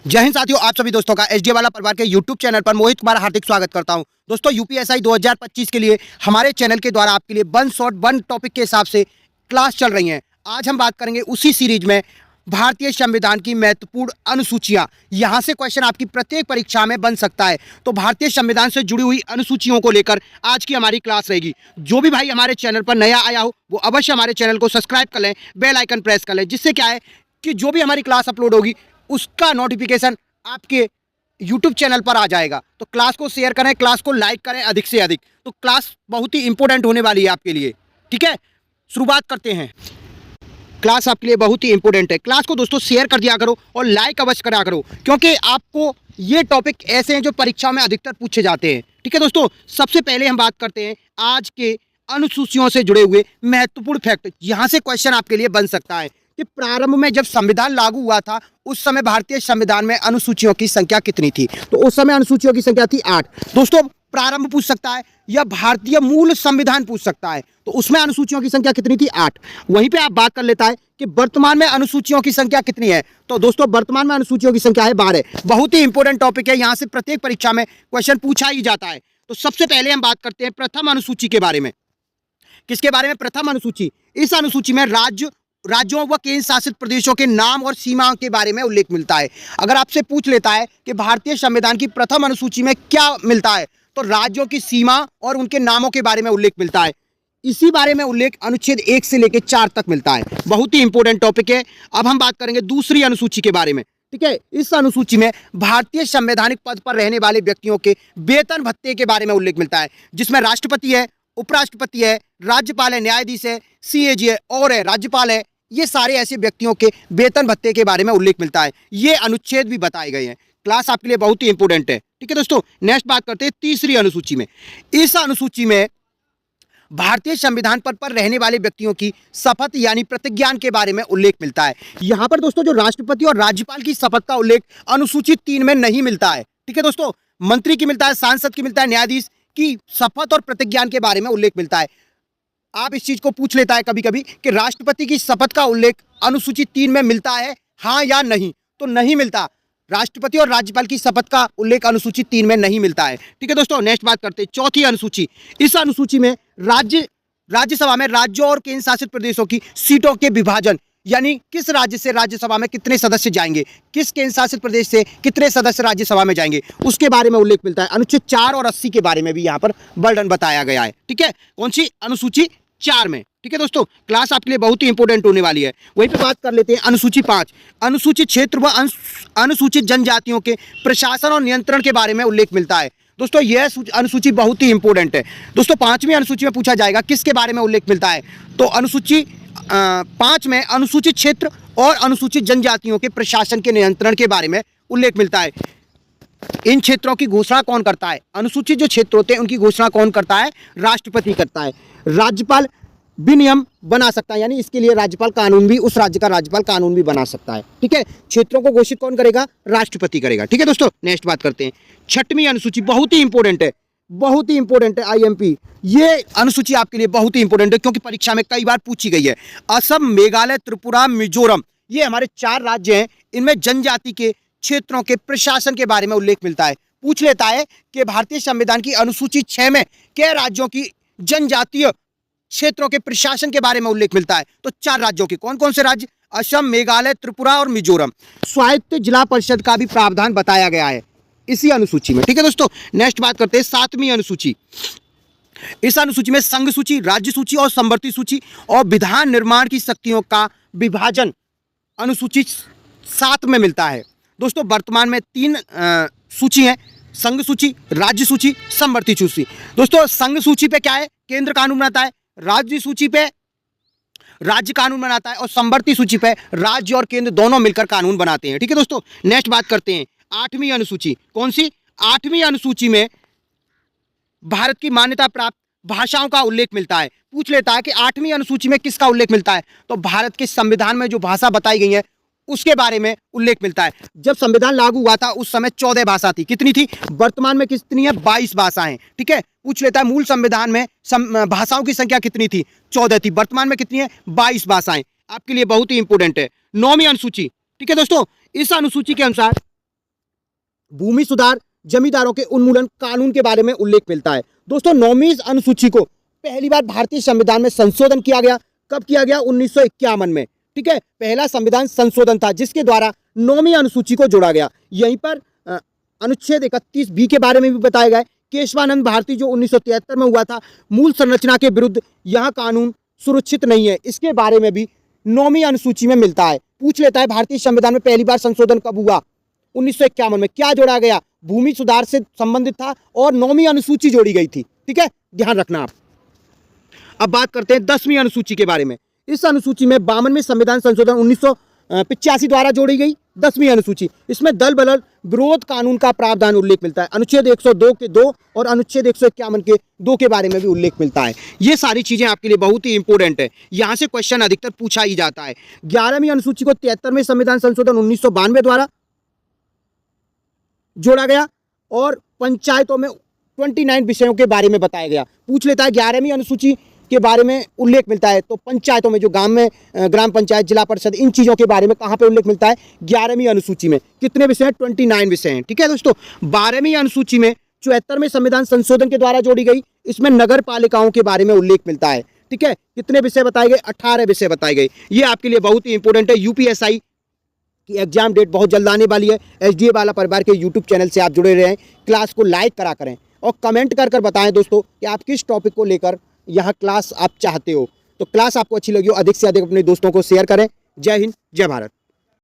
जय हिंद साथियों, आप सभी दोस्तों का एचडी वाला परिवार के यूट्यूब चैनल पर मोहित कुमार हार्दिक स्वागत करता हूं। दोस्तों, यूपीएससी 2025 के लिए हमारे चैनल के द्वारा आपके लिए वन शॉट वन टॉपिक के हिसाब से क्लास चल रही हैं। आज हम बात करेंगे उसी सीरीज में भारतीय संविधान की महत्वपूर्ण अनुसूचियां। यहां से क्वेश्चन आपकी प्रत्येक परीक्षा में बन सकता है, तो भारतीय संविधान से जुड़ी हुई अनुसूचियों को लेकर आज की हमारी क्लास रहेगी। जो भी भाई हमारे चैनल पर नया आया हो वो अवश्य हमारे चैनल को सब्सक्राइब कर लें, बेल आइकन प्रेस कर लें, जिससे क्या है कि जो भी हमारी क्लास अपलोड होगी उसका नोटिफिकेशन आपके YouTube चैनल पर आ जाएगा। तो क्लास को शेयर करें, क्लास को लाइक करें अधिक से अधिक। तो क्लास बहुत ही इंपॉर्टेंट होने वाली है आपके लिए। ठीक है, शुरुआत करते हैं। क्लास आपके लिए बहुत ही इंपॉर्टेंट है। क्लास को दोस्तों शेयर कर दिया करो और लाइक अवश्य करा करो, क्योंकि आपको ये टॉपिक ऐसे हैं जो परीक्षा में अधिकतर पूछे जाते हैं। ठीक है दोस्तों, सबसे पहले हम बात करते हैं आज के अनुसूचियों से जुड़े हुए महत्वपूर्ण फैक्ट। यहाँ से क्वेश्चन आपके लिए बन सकता है कि प्रारंभ में जब संविधान लागू हुआ था उस समय भारतीय संविधान में अनुसूचियों की संख्या कितनी थी? तो उस समय अनुसूचियों की संख्या थी 8। दोस्तों, प्रारंभ पूछ सकता है या भारतीय मूल संविधान पूछ सकता है, तो उसमें अनुसूचियों की संख्या कितनी थी? 8। वहीं पे आप बात कर लेता है कि वर्तमान में अनुसूचियों की संख्या कितनी है, तो दोस्तों वर्तमान में अनुसूचियों की संख्या है 12। बहुत ही इंपॉर्टेंट टॉपिक है, यहाँ से प्रत्येक परीक्षा में क्वेश्चन पूछा ही जाता है। तो सबसे पहले हम बात करते हैं प्रथम अनुसूची के बारे में। किसके बारे में? प्रथम अनुसूची। इस अनुसूची में राज्यों व केंद्र शासित प्रदेशों के नाम और सीमाओं के बारे में उल्लेख मिलता है। अगर आपसे पूछ लेता है कि भारतीय संविधान की प्रथम अनुसूची में क्या मिलता है, तो राज्यों की सीमा और उनके नामों के बारे में उल्लेख मिलता है। इसी बारे में उल्लेख अनुच्छेद 1 से लेकर 4 तक मिलता है। बहुत ही इंपॉर्टेंट टॉपिक है। अब हम बात करेंगे दूसरी अनुसूची के बारे में। ठीक है, इस अनुसूची में भारतीय संवैधानिक पद पर रहने वाले व्यक्तियों के वेतन भत्ते के बारे में उल्लेख मिलता है, जिसमें राष्ट्रपति है, उपराष्ट्रपति है, राज्यपाल है, न्यायाधीश है, सीएजी है और है राज्यपाल है। ये सारे ऐसे व्यक्तियों के वेतन भत्ते के बारे में उल्लेख मिलता है। ये अनुच्छेद भी बताए गए हैं। क्लास आपके लिए बहुत ही इंपॉर्टेंट है। ठीक है दोस्तों, नेक्स्ट बात करते हैं तीसरी अनुसूची में। इस अनुसूची में भारतीय संविधान पद पर रहने वाले व्यक्तियों की शपथ यानी प्रतिज्ञान के बारे में उल्लेख मिलता है। यहां पर दोस्तों जो राष्ट्रपति और राज्यपाल की शपथ का उल्लेख अनुसूची 3 में नहीं मिलता है। ठीक है दोस्तों, मंत्री की मिलता है, सांसद की मिलता है, न्यायाधीश की शपथ और प्रतिज्ञान के बारे में उल्लेख मिलता है। आप इस चीज को पूछ लेता है कभी कभी कि राष्ट्रपति की शपथ का उल्लेख अनुसूची 3 में मिलता है, हाँ या नहीं? तो नहीं मिलता। राष्ट्रपति और राज्यपाल की शपथ का उल्लेख अनुसूची 3 में नहीं मिलता है। ठीक है दोस्तों, नेक्स्ट बात करते हैं चौथी अनुसूची। इस अनुसूची में राज्यसभा में राज्यों और केंद्र शासित प्रदेशों की सीटों के विभाजन, यानी किस राज्य से राज्यसभा में कितने सदस्य जाएंगे, किस केंद्र शासित प्रदेश से कितने सदस्य राज्यसभा में जाएंगे, उसके बारे में उल्लेख मिलता है। अनुच्छेद 4 और 80 के बारे में भी यहाँ पर वर्णन बताया गया है। ठीक है, कौन सी? अनुसूची 4 में। ठीक है दोस्तों, क्लास आपके लिए बहुत ही इंपॉर्टेंट होने वाली है। वहीं पे बात कर लेते हैं अनुसूची 5। अनुसूचित क्षेत्र व अनुसूचित जनजातियों के प्रशासन और नियंत्रण के बारे में उल्लेख मिलता है। दोस्तों यह अनुसूची बहुत ही इंपॉर्टेंट है। दोस्तों 5वीं अनुसूची में पूछा जाएगा किसके बारे में उल्लेख मिलता है, तो अनुसूची 5 में अनुसूचित क्षेत्र और अनुसूचित जनजातियों के प्रशासन के नियंत्रण के बारे में उल्लेख मिलता है। इन क्षेत्रों की घोषणा कौन करता है? अनुसूचित जो क्षेत्र होते हैं उनकी घोषणा कौन करता है? राष्ट्रपति करता है। राज्यपाल भी नियम बना सकता है, यानी इसके लिए राज्यपाल कानून भी, उस राज्य का राज्यपाल कानून भी बना सकता है। ठीक है, क्षेत्रों को घोषित कौन करेगा? राष्ट्रपति करेगा। ठीक है दोस्तों, नेक्स्ट बात करते हैं 6वीं अनुसूची। बहुत ही इंपॉर्टेंट है, बहुत ही इंपॉर्टेंट है। IMP ये अनुसूची आपके लिए बहुत ही इंपॉर्टेंट है, क्योंकि परीक्षा में कई बार पूछी गई है। असम, मेघालय, त्रिपुरा, मिजोरम, ये हमारे 4 राज्य हैं। इनमें जनजाति के क्षेत्रों के प्रशासन के बारे में उल्लेख मिलता है। पूछ लेता है कि भारतीय संविधान की अनुसूची 6 में क्या राज्यों की जनजातीय क्षेत्रों के प्रशासन के बारे में उल्लेख मिलता है, तो 4 राज्यों के। कौन कौन से राज्य? असम, मेघालय, त्रिपुरा और मिजोरम। स्वायत्त जिला परिषद का भी प्रावधान बताया गया है इसी अनुसूची में। ठीक है दोस्तों, नेक्स्ट बात करते हैं 7वीं अनुसूची। इस अनुसूची में संघ सूची, राज्य सूची और समवर्ती सूची और विधान निर्माण की शक्तियों का विभाजन अनुसूची 7 में मिलता है। दोस्तों वर्तमान में 3 सूची है, संघ सूची, राज्य सूची, समवर्ती सूची। दोस्तों संघ सूची पे क्या है? केंद्र कानून बनाता है। राज्य सूची पे राज्य कानून बनाता है और समवर्ती सूची पे राज्य और केंद्र दोनों मिलकर कानून बनाते हैं। ठीक है दोस्तों, नेक्स्ट बात करते हैं 8वीं अनुसूची। कौन सी? 8वीं अनुसूची में भारत की मान्यता प्राप्त भाषाओं का उल्लेख मिलता है। पूछ लेता है कि 8वीं अनुसूची में किसका उल्लेख मिलता है, तो भारत के संविधान में जो भाषा बताई गई है उसके बारे में उल्लेख मिलता है। जब संविधान लागू हुआ था उस समय 14 भाषा थी। कितनी थी? वर्तमान में कितनी है? 22 भाषाएं। ठीक है, पूछ लेता है मूल संविधान में भाषाओं की संख्या कितनी थी? 14 थी। वर्तमान में कितनी है? 22 भाषाएं। आपके लिए बहुत ही इंपॉर्टेंट है। 9वीं अनुसूची। ठीक है दोस्तों, इस अनुसूची के अनुसार भूमि सुधार जमींदारों के उन्मूलन कानून के बारे में उल्लेख मिलता है। दोस्तों 9वीं अनुसूची को पहली बार भारतीय संविधान में संशोधन किया गया। कब किया गया? 1951 में। ठीक है, पहला संविधान संशोधन था जिसके द्वारा 9वीं अनुसूची को जोड़ा गया। यहीं पर अनुच्छेद 31B के बारे में भी बताया गया है। केशवानंद भारती जो 1973 में हुआ था, मूल संरचना के विरुद्ध यह कानून सुरक्षित नहीं है, इसके बारे में भी 9वीं अनुसूची में मिलता है। पूछ लेता है भारतीय संविधान में पहली बार संशोधन कब हुआ? 1951 में। क्या जोड़ा गया? भूमि सुधार से संबंधित था और 9वीं अनुसूची जोड़ी गई थी। ठीक है, ध्यान रखना आप। अब बात करते हैं 10वीं अनुसूची के बारे में। इस अनुसूची में 52वें संविधान संशोधन 1985 द्वारा जोड़ी गई 10वीं अनुसूची। इसमें दल बदल विरोध कानून का प्रावधान उल्लेख मिलता है। अनुच्छेद 102 के 2 और अनुच्छेद 151 के 2 के बारे में भी उल्लेख मिलता है। ये सारी चीजें आपके लिए बहुत ही इंपॉर्टेंट है, यहाँ से क्वेश्चन अधिकतर पूछा ही जाता है। 11वीं अनुसूची को 73वें संविधान संशोधन 1992 द्वारा जोड़ा गया और पंचायतों में 29 विषयों के बारे में बताया गया। पूछ लेता है 11वीं अनुसूची के बारे में उल्लेख मिलता है तो पंचायतों में, जो गांव में ग्राम पंचायत, जिला परिषद, इन चीज़ों के बारे में कहाँ पे उल्लेख मिलता है? 11वीं अनुसूची में। कितने विषय हैं? 29 विषय हैं। ठीक है दोस्तों, 12वीं अनुसूची में 74वें संविधान संशोधन के द्वारा जोड़ी गई। इसमें नगर पालिकाओं के बारे में उल्लेख मिलता है। ठीक है, कितने विषय बताए गए? 18 विषय बताए गए। ये आपके लिए बहुत ही इंपॉर्टेंट है। यूपीएसआई की एग्जाम डेट बहुत जल्द आने वाली है। एसडीए वाला परिवार के यूट्यूब चैनल से आप जुड़े रहें। क्लास को लाइक करा करें और कमेंट कर बताएं दोस्तों कि आप किस टॉपिक को लेकर यहाँ क्लास आप चाहते हो। तो क्लास आपको अच्छी लगी हो, अधिक से अधिक अपने दोस्तों को शेयर करें। जय हिंद, जय भारत।